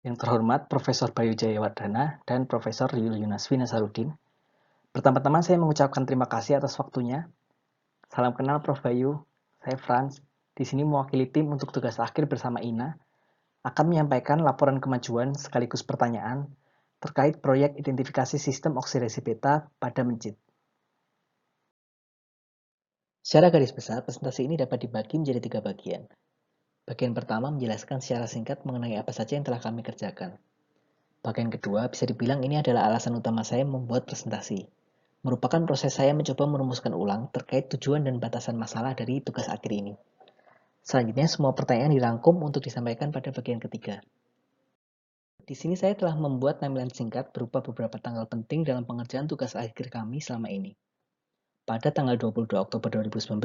Yang terhormat Profesor Bayu Jayawardana dan Profesor Yunasfi Nasaruddin. Pertama-tama saya mengucapkan terima kasih atas waktunya. Salam kenal Prof. Bayu, saya Franz. Di sini mewakili tim untuk tugas akhir bersama Ina akan menyampaikan laporan kemajuan sekaligus pertanyaan terkait proyek identifikasi sistem oksidasi beta pada mencit. Secara garis besar, presentasi ini dapat dibagi menjadi 3 bagian. Bagian pertama menjelaskan secara singkat mengenai apa saja yang telah kami kerjakan. Bagian kedua bisa dibilang ini adalah alasan utama saya membuat presentasi. Merupakan proses saya mencoba merumuskan ulang terkait tujuan dan batasan masalah dari tugas akhir ini. Selanjutnya, semua pertanyaan dirangkum untuk disampaikan pada bagian ketiga. Di sini saya telah membuat timeline singkat berupa beberapa tanggal penting dalam pengerjaan tugas akhir kami selama ini. Pada tanggal 22 Oktober 2019,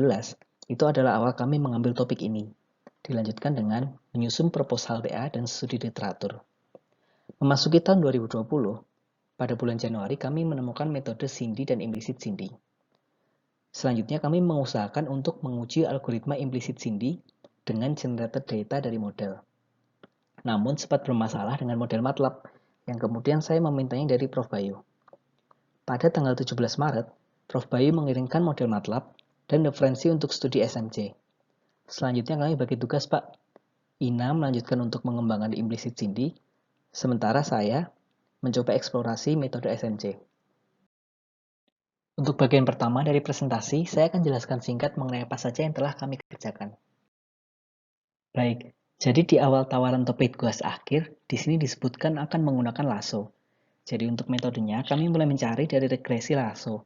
itu adalah awal kami mengambil topik ini. Dilanjutkan dengan menyusun proposal TA dan studi literatur. Memasuki tahun 2020, pada bulan Januari kami menemukan metode Cindy dan implisit Cindy. Selanjutnya kami mengusahakan untuk menguji algoritma implisit Cindy dengan generated data dari model. Namun sempat bermasalah dengan model MATLAB yang kemudian saya memintanya dari Prof. Bayu. Pada tanggal 17 Maret, Prof. Bayu mengirimkan model MATLAB dan referensi untuk studi SMC. Selanjutnya kami bagi tugas Pak. Ina melanjutkan untuk mengembangkan implisit Cindy, sementara saya mencoba eksplorasi metode SMC. Untuk bagian pertama dari presentasi, saya akan jelaskan singkat mengenai apa saja yang telah kami kerjakan. Baik, jadi di awal tawaran topik tugas akhir, di sini disebutkan akan menggunakan lasso. Jadi untuk metodenya, kami mulai mencari dari regresi lasso.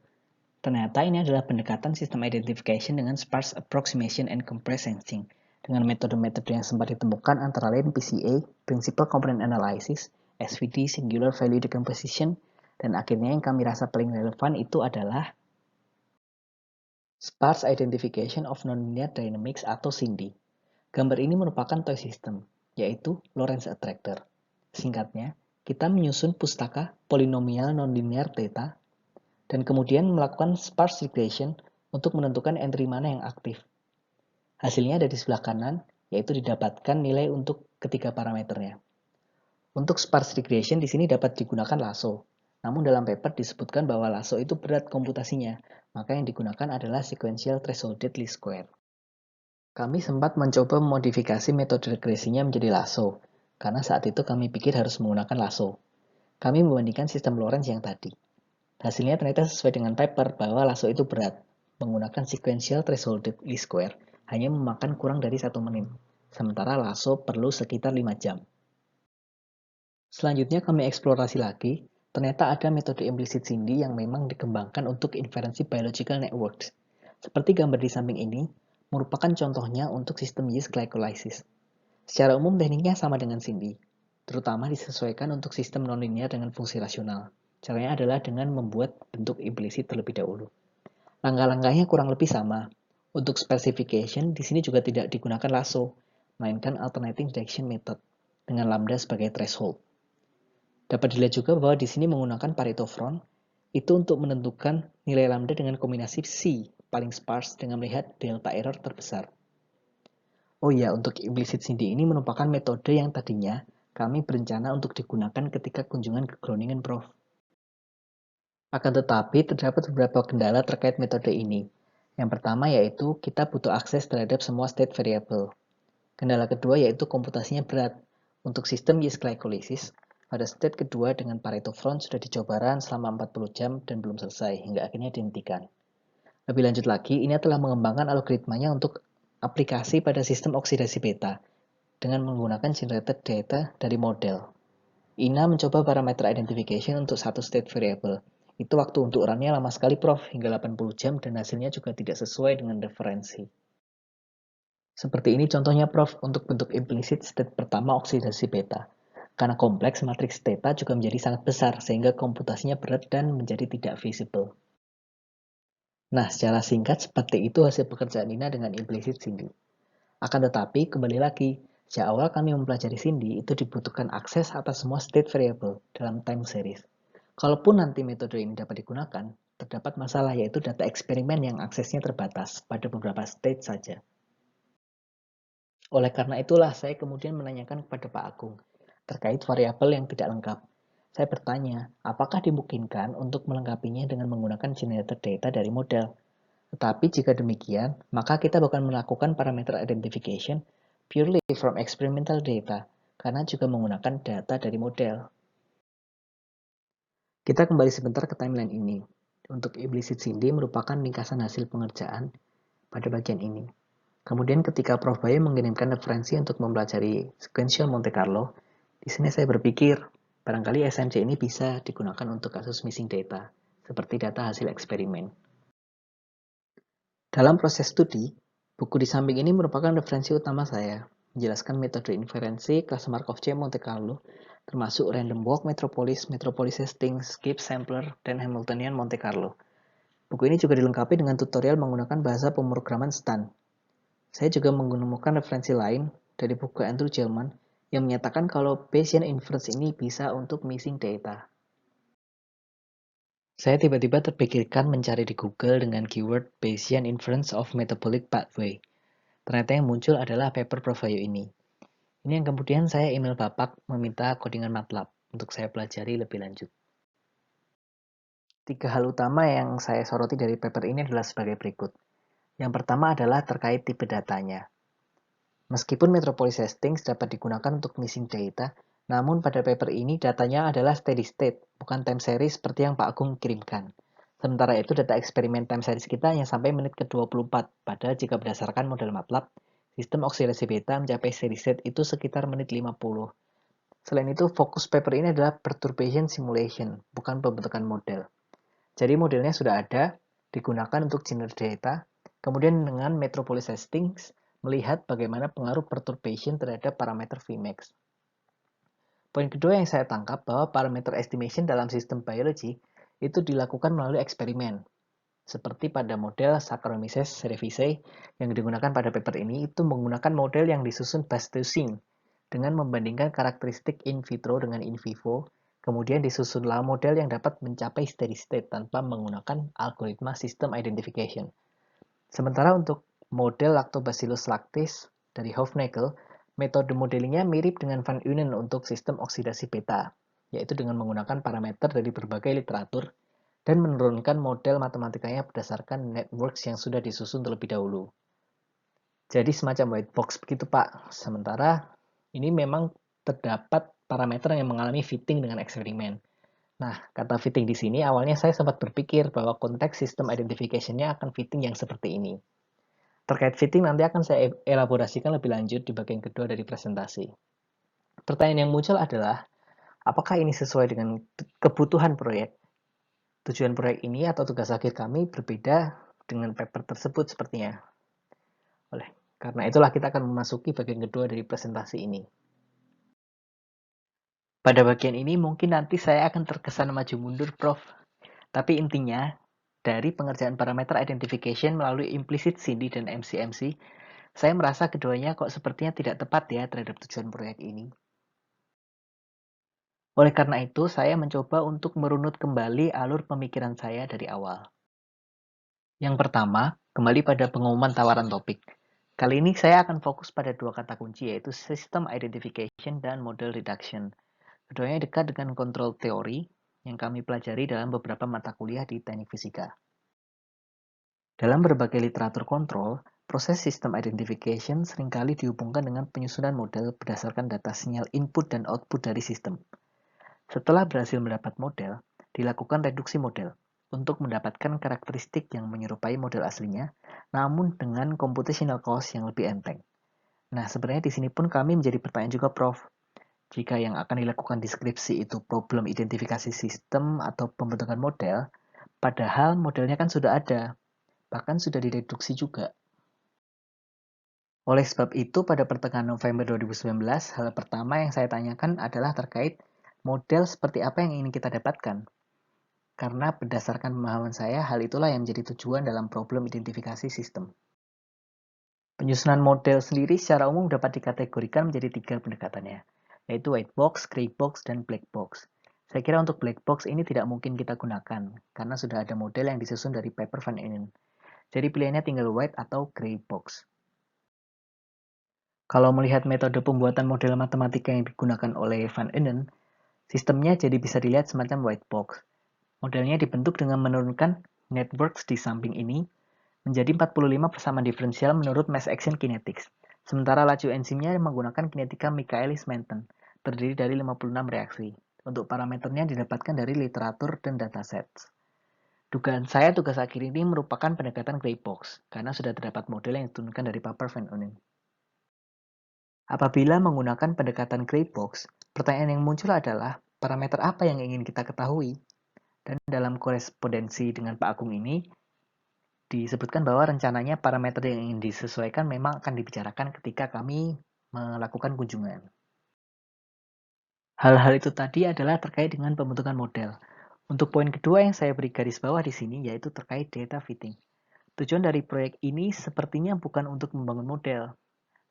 Ternyata ini adalah pendekatan sistem identification dengan sparse approximation and compressed sensing, dengan metode-metode yang sempat ditemukan antara lain PCA, Principal Component Analysis, SVD, Singular Value Decomposition, dan akhirnya yang kami rasa paling relevan itu adalah Sparse Identification of Nonlinear Dynamics atau SINDY. Gambar ini merupakan toy system, yaitu Lorentz Attractor. Singkatnya, kita menyusun pustaka polinomial nonlinear theta dan kemudian melakukan sparse regression untuk menentukan entry mana yang aktif. Hasilnya ada di sebelah kanan, yaitu didapatkan nilai untuk ketiga parameternya. Untuk sparse regression di sini dapat digunakan lasso. Namun dalam paper disebutkan bahwa lasso itu berat komputasinya, maka yang digunakan adalah sequential thresholded least square. Kami sempat mencoba memodifikasi metode regresinya menjadi lasso, karena saat itu kami pikir harus menggunakan lasso. Kami membandingkan sistem Lorentz yang tadi. Hasilnya ternyata sesuai dengan paper bahwa lasso itu berat. Menggunakan sequential thresholded least square hanya memakan kurang dari 1 menit, sementara lasso perlu sekitar 5 jam. Selanjutnya kami eksplorasi lagi, ternyata ada metode implicit Cindy yang memang dikembangkan untuk inferensi biological networks. Seperti gambar di samping ini, merupakan contohnya untuk sistem yeast glycolysis. Secara umum tekniknya sama dengan Cindy, terutama disesuaikan untuk sistem nonlinear dengan fungsi rasional. Caranya adalah dengan membuat bentuk implisit terlebih dahulu. Langkah-langkahnya kurang lebih sama. Untuk specification, di sini juga tidak digunakan lasso, melainkan alternating reduction method dengan lambda sebagai threshold. Dapat dilihat juga bahwa di sini menggunakan Pareto front itu untuk menentukan nilai lambda dengan kombinasi C paling sparse dengan melihat delta error terbesar. Oh iya, untuk implicit Cindy ini merupakan metode yang tadinya kami berencana untuk digunakan ketika kunjungan ke Groningen, Prof. Akan tetapi, terdapat beberapa kendala terkait metode ini. Yang pertama yaitu kita butuh akses terhadap semua state variable. Kendala kedua yaitu komputasinya berat. Untuk sistem yeast glycolysis, pada state kedua dengan Pareto front sudah dicoba run selama 40 jam dan belum selesai, hingga akhirnya dihentikan. Lebih lanjut lagi, ini telah mengembangkan algoritmanya untuk aplikasi pada sistem oksidasi beta dengan menggunakan generated data dari model. Ina mencoba parameter identification untuk satu state variable. Itu waktu untuk runnya lama sekali, Prof, hingga 80 jam dan hasilnya juga tidak sesuai dengan referensi. Seperti ini contohnya, Prof, untuk bentuk implicit state pertama oksidasi beta. Karena kompleks, matriks theta juga menjadi sangat besar, sehingga komputasinya berat dan menjadi tidak visible. Nah, secara singkat, seperti itu hasil pekerjaan Ina dengan implicit Cindy. Akan tetapi, kembali lagi, sejak awal kami mempelajari Cindy, itu dibutuhkan akses atas semua state variable dalam time series. Kalaupun nanti metode ini dapat digunakan, terdapat masalah yaitu data eksperimen yang aksesnya terbatas pada beberapa state saja. Oleh karena itulah, saya kemudian menanyakan kepada Pak Agung, terkait variabel yang tidak lengkap. Saya bertanya, apakah dimungkinkan untuk melengkapinya dengan menggunakan generated data dari model? Tetapi jika demikian, maka kita bukan melakukan parameter identification purely from experimental data, karena juga menggunakan data dari model. Kita kembali sebentar ke timeline ini. Untuk implicit Cindy merupakan ringkasan hasil pengerjaan pada bagian ini. Kemudian ketika Prof. Bayu mengirimkan referensi untuk mempelajari sequential Monte Carlo, di sini saya berpikir, barangkali SMC ini bisa digunakan untuk kasus missing data, seperti data hasil eksperimen. Dalam proses studi, buku di samping ini merupakan referensi utama saya, menjelaskan metode inferensi kelas Markov chain Monte Carlo, termasuk random walk metropolis, metropolis testing, skip sampler, dan Hamiltonian Monte Carlo. Buku ini juga dilengkapi dengan tutorial menggunakan bahasa pemrograman Stan. Saya juga menemukan referensi lain dari buku Andrew Gell-Mann yang menyatakan kalau Bayesian inference ini bisa untuk missing data. Saya tiba-tiba terpikirkan mencari di Google dengan keyword Bayesian inference of metabolic pathway. Ternyata yang muncul adalah paper Prof. Bayu ini. Ini yang kemudian saya email Bapak meminta codingan MATLAB untuk saya pelajari lebih lanjut. 3 hal utama yang saya soroti dari paper ini adalah sebagai berikut. Yang pertama adalah terkait tipe datanya. Meskipun Metropolis Hastings dapat digunakan untuk missing data, namun pada paper ini datanya adalah steady state, bukan time series seperti yang Pak Agung kirimkan. Sementara itu data eksperimen time series kita hanya sampai menit ke-24, padahal jika berdasarkan model MATLAB, sistem oksidasi beta mencapai steady state itu sekitar menit 50. Selain itu, fokus paper ini adalah perturbation simulation, bukan pembentukan model. Jadi modelnya sudah ada, digunakan untuk generate data, kemudian dengan Metropolis Hastings, melihat bagaimana pengaruh perturbation terhadap parameter Vmax. Poin kedua yang saya tangkap bahwa parameter estimation dalam sistem biology itu dilakukan melalui eksperimen. Seperti pada model Saccharomyces cerevisiae yang digunakan pada paper ini itu menggunakan model yang disusun Bayesian dengan membandingkan karakteristik in vitro dengan in vivo, kemudian disusunlah model yang dapat mencapai steady state tanpa menggunakan algoritma system identification. Sementara untuk model Lactobacillus lactis dari Hofnagel, metode modelingnya mirip dengan Van Unen untuk sistem oksidasi beta, yaitu dengan menggunakan parameter dari berbagai literatur dan menurunkan model matematikanya berdasarkan networks yang sudah disusun terlebih dahulu. Jadi semacam white box begitu Pak. Sementara ini memang terdapat parameter yang mengalami fitting dengan eksperimen. Nah, kata fitting di sini awalnya saya sempat berpikir bahwa konteks sistem identification-nya akan fitting yang seperti ini. Terkait fitting nanti akan saya elaborasikan lebih lanjut di bagian kedua dari presentasi. Pertanyaan yang muncul adalah, apakah ini sesuai dengan kebutuhan proyek? Tujuan proyek ini atau tugas akhir kami berbeda dengan paper tersebut sepertinya. Karena itulah kita akan memasuki bagian kedua dari presentasi ini. Pada bagian ini mungkin nanti saya akan terkesan maju mundur, Prof. Tapi intinya, dari pengerjaan parameter identification melalui implicit Cindy dan MCMC, saya merasa keduanya kok sepertinya tidak tepat ya terhadap tujuan proyek ini. Oleh karena itu, saya mencoba untuk merunut kembali alur pemikiran saya dari awal. Yang pertama, kembali pada pengumuman tawaran topik. Kali ini saya akan fokus pada dua kata kunci yaitu System Identification dan Model Reduction. Keduanya dekat dengan kontrol teori yang kami pelajari dalam beberapa mata kuliah di teknik fisika. Dalam berbagai literatur kontrol, proses System Identification seringkali dihubungkan dengan penyusunan model berdasarkan data sinyal input dan output dari sistem. Setelah berhasil mendapat model, dilakukan reduksi model untuk mendapatkan karakteristik yang menyerupai model aslinya, namun dengan computational cost yang lebih enteng. Nah, sebenarnya di sini pun kami menjadi pertanyaan juga, Prof. Jika yang akan dilakukan deskripsi itu problem identifikasi sistem atau pembentukan model, padahal modelnya kan sudah ada, bahkan sudah direduksi juga. Oleh sebab itu, pada pertengahan November 2019, hal pertama yang saya tanyakan adalah terkait model seperti apa yang ingin kita dapatkan. Karena berdasarkan pemahaman saya, hal itulah yang menjadi tujuan dalam problem identifikasi sistem. Penyusunan model sendiri secara umum dapat dikategorikan menjadi 3 pendekatannya, yaitu white box, gray box, dan black box. Saya kira untuk black box ini tidak mungkin kita gunakan, karena sudah ada model yang disusun dari paper Van Unen. Jadi pilihannya tinggal white atau gray box. Kalau melihat metode pembuatan model matematika yang digunakan oleh Van Enen, sistemnya jadi bisa dilihat semacam white box. Modelnya dibentuk dengan menurunkan networks di samping ini menjadi 45 persamaan diferensial menurut mass action kinetics. Sementara laju enzimnya menggunakan kinetika Michaelis-Menten, terdiri dari 56 reaksi. Untuk parameternya didapatkan dari literatur dan datasets. Dugaan saya tugas akhir ini merupakan pendekatan gray box, karena sudah terdapat model yang diturunkan dari paper Van Enen. Apabila menggunakan pendekatan gray box, pertanyaan yang muncul adalah parameter apa yang ingin kita ketahui? Dan dalam korespondensi dengan Pak Agung ini, disebutkan bahwa rencananya parameter yang ingin disesuaikan memang akan dibicarakan ketika kami melakukan kunjungan. Hal-hal itu tadi adalah terkait dengan pembentukan model. Untuk poin kedua yang saya beri garis bawah di sini yaitu terkait data fitting. Tujuan dari proyek ini sepertinya bukan untuk membangun model,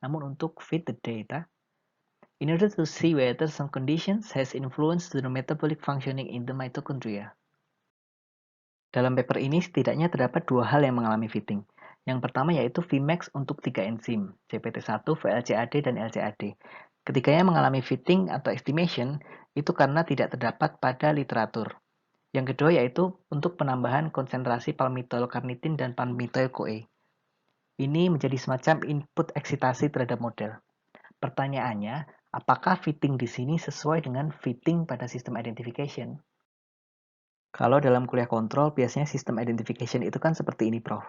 namun untuk fit the data in order to see whether some conditions has influence to the metabolic functioning in the mitochondria. Dalam paper ini setidaknya terdapat dua hal yang mengalami fitting. Yang pertama yaitu Vmax untuk 3 enzim, CPT1, VLCAD, dan LCAD. Ketiganya mengalami fitting atau estimation itu karena tidak terdapat pada literatur. Yang kedua yaitu untuk penambahan konsentrasi palmitoylkarnitin dan palmitoyl-CoA. Ini menjadi semacam input eksitasi terhadap model. Pertanyaannya, apakah fitting di sini sesuai dengan fitting pada sistem identification? Kalau dalam kuliah kontrol, biasanya sistem identification itu kan seperti ini, Prof.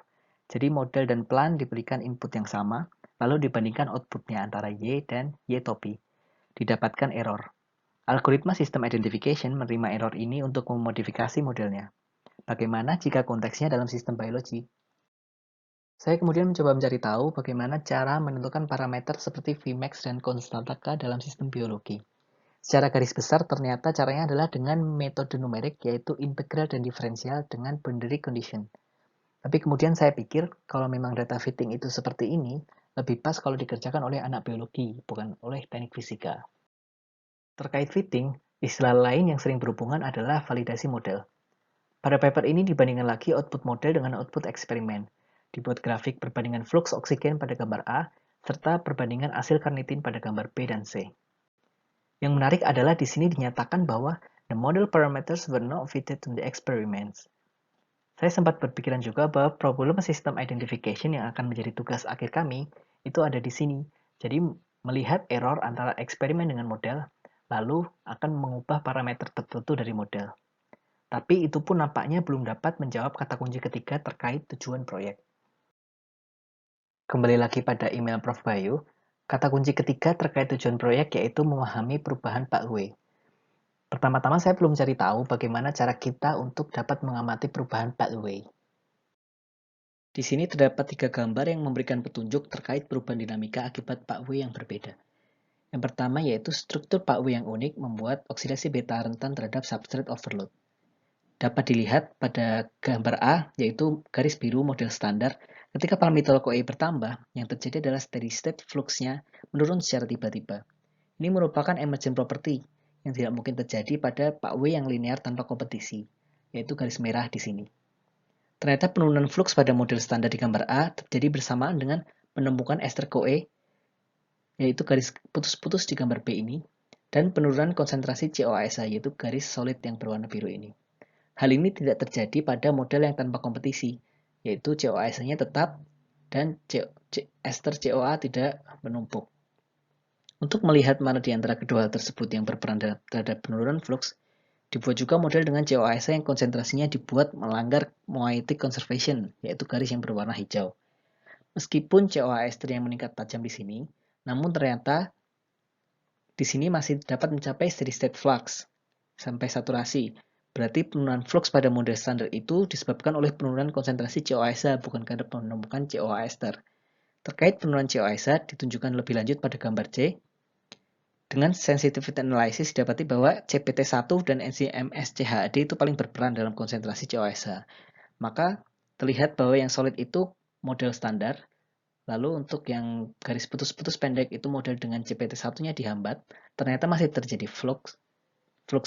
Jadi model dan plan diberikan input yang sama, lalu dibandingkan outputnya antara Y dan Y topi. Didapatkan error. Algoritma sistem identification menerima error ini untuk memodifikasi modelnya. Bagaimana jika konteksnya dalam sistem biologi? Saya kemudian mencoba mencari tahu bagaimana cara menentukan parameter seperti Vmax dan konstanta K dalam sistem biologi. Secara garis besar, ternyata caranya adalah dengan metode numerik, yaitu integral dan diferensial dengan boundary condition. Tapi kemudian saya pikir, kalau memang data fitting itu seperti ini, lebih pas kalau dikerjakan oleh anak biologi, bukan oleh teknik fisika. Terkait fitting, istilah lain yang sering berhubungan adalah validasi model. Pada paper ini dibandingkan lagi output model dengan output eksperimen. Dibuat grafik perbandingan flux oksigen pada gambar A, serta perbandingan asil karnitin pada gambar B dan C. Yang menarik adalah di sini dinyatakan bahwa the model parameters were not fitted to the experiments. Saya sempat berpikiran juga bahwa problem system identification yang akan menjadi tugas akhir kami itu ada di sini. Jadi melihat error antara eksperimen dengan model, lalu akan mengubah parameter tertentu dari model. Tapi itu pun nampaknya belum dapat menjawab kata kunci ketiga terkait tujuan proyek. Kembali lagi pada email Prof. Bayu, kata kunci ketiga terkait tujuan proyek yaitu memahami perubahan Pak Hui. Pertama-tama saya belum cari tahu bagaimana cara kita untuk dapat mengamati perubahan pathway. Di sini terdapat 3 gambar yang memberikan petunjuk terkait perubahan dinamika akibat pathway yang berbeda. Yang pertama yaitu struktur pathway yang unik membuat oksidasi beta rentan terhadap substrate overload. Dapat dilihat pada gambar A, yaitu garis biru model standar, ketika palmitoyl-CoA bertambah, yang terjadi adalah steady state fluxnya menurun secara tiba-tiba. Ini merupakan emergent property yang tidak mungkin terjadi pada Pak W yang linear tanpa kompetisi, yaitu garis merah di sini. Ternyata penurunan flux pada model standar di gambar A terjadi bersamaan dengan penumpukan ester CoA, yaitu garis putus-putus di gambar B ini, dan penurunan konsentrasi COASA, yaitu garis solid yang berwarna biru ini. Hal ini tidak terjadi pada model yang tanpa kompetisi, yaitu COASA-nya tetap dan ester COA tidak menumpuk. Untuk melihat mana di antara kedua hal tersebut yang berperan terhadap penurunan flux, dibuat juga model dengan COASA yang konsentrasinya dibuat melanggar moietic conservation, yaitu garis yang berwarna hijau. Meskipun COA ester yang meningkat tajam di sini, namun ternyata di sini masih dapat mencapai steady state flux sampai saturasi. Berarti penurunan flux pada model standar itu disebabkan oleh penurunan konsentrasi COASA, bukan karena penumpukan COA ester. Terkait penurunan COASA ditunjukkan lebih lanjut pada gambar C. Dengan sensitivity analysis didapati bahwa CPT1 dan enzim MSCHAD itu paling berperan dalam konsentrasi COASA. Maka terlihat bahwa yang solid itu model standar, lalu untuk yang garis putus-putus pendek itu model dengan CPT1-nya dihambat, ternyata masih terjadi flux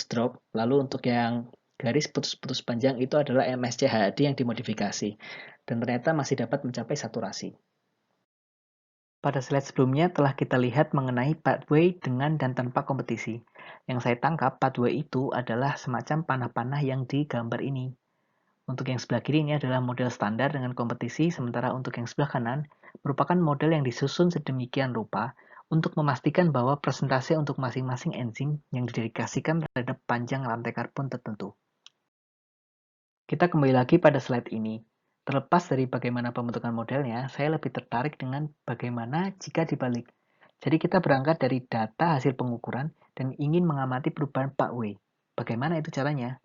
drop, lalu untuk yang garis putus-putus panjang itu adalah MSCHAD yang dimodifikasi, dan ternyata masih dapat mencapai saturasi. Pada slide sebelumnya telah kita lihat mengenai pathway dengan dan tanpa kompetisi. Yang saya tangkap, pathway itu adalah semacam panah-panah yang digambar ini. Untuk yang sebelah kiri ini adalah model standar dengan kompetisi, sementara untuk yang sebelah kanan merupakan model yang disusun sedemikian rupa untuk memastikan bahwa presentase untuk masing-masing enzim yang didedikasikan terhadap panjang rantai karbon tertentu. Kita kembali lagi pada slide ini. Terlepas dari bagaimana pembentukan modelnya, saya lebih tertarik dengan bagaimana jika dibalik. Jadi kita berangkat dari data hasil pengukuran dan ingin mengamati perubahan pathway. Bagaimana itu caranya?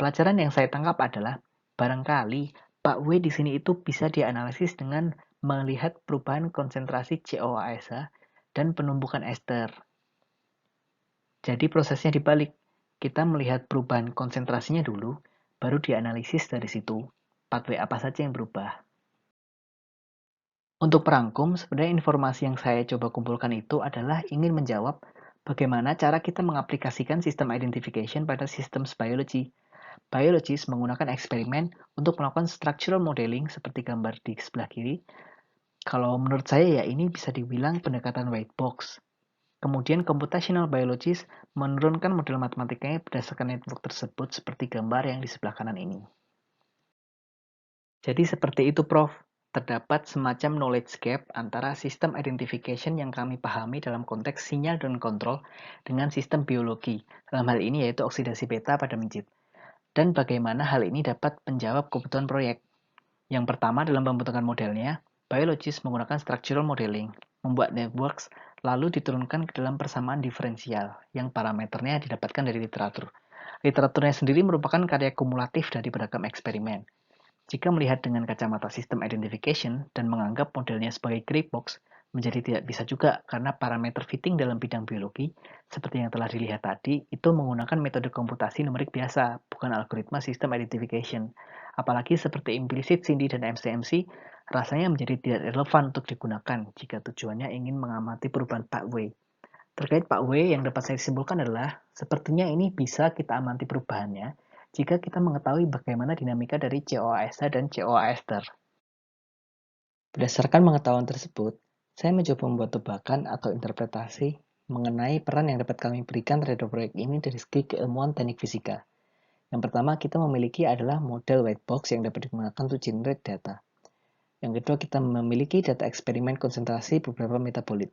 Pelajaran yang saya tangkap adalah, barangkali pathway di sini itu bisa dianalisis dengan melihat perubahan konsentrasi COASH dan penumbukan ester. Jadi prosesnya dibalik. Kita melihat perubahan konsentrasinya dulu, baru dianalisis dari situ, pathway apa saja yang berubah. Untuk perangkum, sebenarnya informasi yang saya coba kumpulkan itu adalah ingin menjawab bagaimana cara kita mengaplikasikan sistem identification pada systems biology. Biologist menggunakan eksperimen untuk melakukan structural modeling seperti gambar di sebelah kiri. Kalau menurut saya ya ini bisa dibilang pendekatan white box. Kemudian computational biologist menurunkan model matematikanya berdasarkan network tersebut seperti gambar yang di sebelah kanan ini. Jadi seperti itu Prof. Terdapat semacam knowledge gap antara sistem identification yang kami pahami dalam konteks sinyal dan kontrol dengan sistem biologi, dalam hal ini yaitu oksidasi beta pada mencit. Dan bagaimana hal ini dapat menjawab kebutuhan proyek. Yang pertama dalam pembentukan modelnya, biologist menggunakan structural modeling, membuat networks, lalu diturunkan ke dalam persamaan diferensial, yang parameternya didapatkan dari literatur. Literaturnya sendiri merupakan karya kumulatif dari beragam eksperimen. Jika melihat dengan kacamata sistem identification dan menganggap modelnya sebagai gray box, menjadi tidak bisa juga karena parameter fitting dalam bidang biologi, seperti yang telah dilihat tadi, itu menggunakan metode komputasi numerik biasa, bukan algoritma sistem identification. Apalagi seperti implicit Cindy dan MCMC, rasanya menjadi tidak relevan untuk digunakan jika tujuannya ingin mengamati perubahan pathway. Terkait pathway, yang dapat saya simpulkan adalah, sepertinya ini bisa kita amati perubahannya jika kita mengetahui bagaimana dinamika dari COASH dan COA ester. Berdasarkan pengetahuan tersebut, saya mencoba membuat tebakan atau interpretasi mengenai peran yang dapat kami berikan terhadap proyek ini dari segi keilmuan teknik fisika. Yang pertama, kita memiliki adalah model white box yang dapat digunakan untuk generate data. Yang kedua, kita memiliki data eksperimen konsentrasi beberapa metabolit.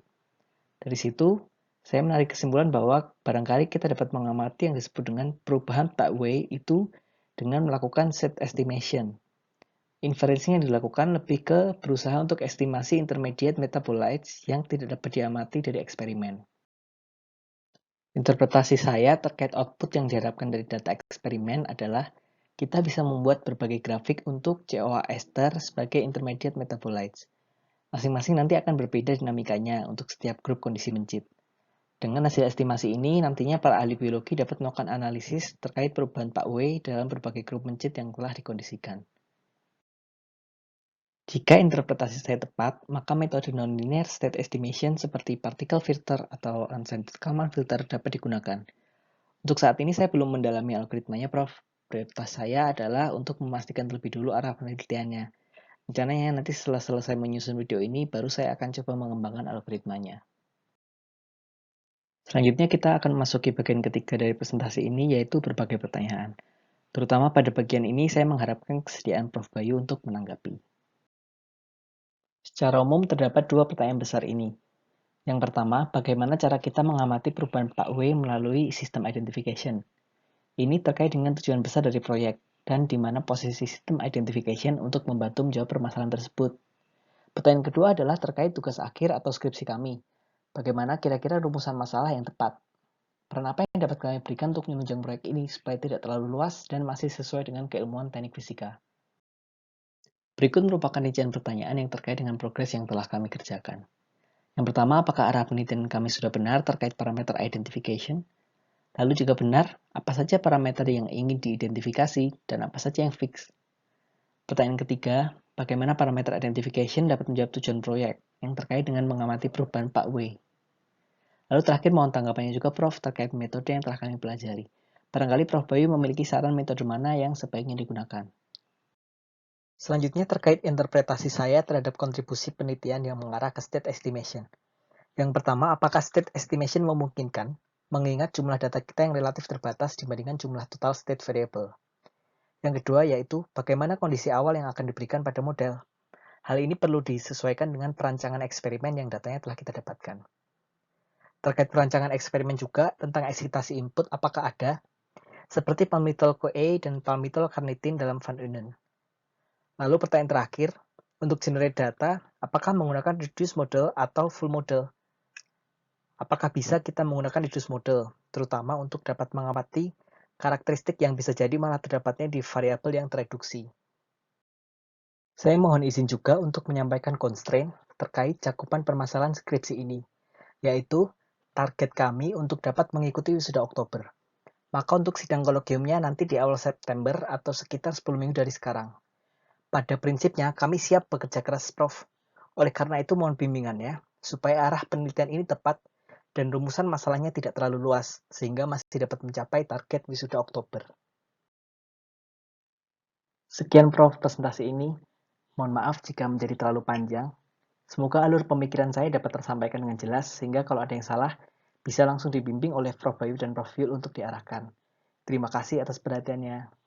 Dari situ, saya menarik kesimpulan bahwa barangkali kita dapat mengamati yang disebut dengan perubahan pathway itu dengan melakukan set estimation. Inferensi yang dilakukan lebih ke berusaha untuk estimasi intermediate metabolites yang tidak dapat diamati dari eksperimen. Interpretasi saya terkait output yang diharapkan dari data eksperimen adalah kita bisa membuat berbagai grafik untuk COA ester sebagai intermediate metabolites. Masing-masing nanti akan berbeda dinamikanya untuk setiap grup kondisi mencit. Dengan hasil estimasi ini, nantinya para ahli biologi dapat melakukan analisis terkait perubahan pathway dalam berbagai grup mencit yang telah dikondisikan. Jika interpretasi saya tepat, maka metode nonlinear state estimation seperti particle filter atau unscented Kalman filter dapat digunakan. Untuk saat ini saya belum mendalami algoritmanya, Prof. Prioritas saya adalah untuk memastikan terlebih dulu arah penelitiannya. Rencananya nanti setelah selesai menyusun video ini, baru saya akan coba mengembangkan algoritmanya. Selanjutnya kita akan memasuki bagian ketiga dari presentasi ini, yaitu berbagai pertanyaan. Terutama pada bagian ini saya mengharapkan kesediaan Prof. Bayu untuk menanggapi. Secara umum terdapat dua pertanyaan besar ini. Yang pertama, bagaimana cara kita mengamati perubahan pathway melalui sistem identification? Ini terkait dengan tujuan besar dari proyek, dan di mana posisi sistem identification untuk membantu menjawab permasalahan tersebut. Pertanyaan kedua adalah terkait tugas akhir atau skripsi kami. Bagaimana kira-kira rumusan masalah yang tepat? Peran apa yang dapat kami berikan untuk menunjang proyek ini supaya tidak terlalu luas dan masih sesuai dengan keilmuan teknik fisika? Berikut merupakan rincian pertanyaan yang terkait dengan progres yang telah kami kerjakan. Yang pertama, apakah arah penelitian kami sudah benar terkait parameter identification? Lalu jika benar, apa saja parameter yang ingin diidentifikasi dan apa saja yang fix? Pertanyaan ketiga, bagaimana parameter identification dapat menjawab tujuan proyek yang terkait dengan mengamati perubahan pathway? Lalu terakhir mohon tanggapannya juga Prof terkait metode yang telah kami pelajari. Barangkali Prof Bayu memiliki saran metode mana yang sebaiknya digunakan. Selanjutnya terkait interpretasi saya terhadap kontribusi penelitian yang mengarah ke state estimation. Yang pertama, apakah state estimation memungkinkan, mengingat jumlah data kita yang relatif terbatas dibandingkan jumlah total state variable. Yang kedua yaitu, bagaimana kondisi awal yang akan diberikan pada model. Hal ini perlu disesuaikan dengan perancangan eksperimen yang datanya telah kita dapatkan. Terkait perancangan eksperimen juga, tentang eksitasi input apakah ada, seperti palmityl-CoA dan palmityl-carnitine dalam Van Unen. Lalu pertanyaan terakhir, untuk generate data, apakah menggunakan reduced model atau full model? Apakah bisa kita menggunakan reduced model, terutama untuk dapat mengamati karakteristik yang bisa jadi malah terdapatnya di variabel yang tereduksi. Saya mohon izin juga untuk menyampaikan constraint terkait cakupan permasalahan skripsi ini, yaitu target kami untuk dapat mengikuti wisuda Oktober. Maka untuk sidang kolegiumnya nanti di awal September atau sekitar 10 minggu dari sekarang. Pada prinsipnya kami siap bekerja keras, Prof. Oleh karena itu mohon bimbingannya, supaya arah penelitian ini tepat dan rumusan masalahnya tidak terlalu luas, sehingga masih dapat mencapai target wisuda Oktober. Sekian Prof presentasi ini. Mohon maaf jika menjadi terlalu panjang. Semoga alur pemikiran saya dapat tersampaikan dengan jelas, sehingga kalau ada yang salah, bisa langsung dibimbing oleh Prof Bayu dan Prof Yul untuk diarahkan. Terima kasih atas perhatiannya.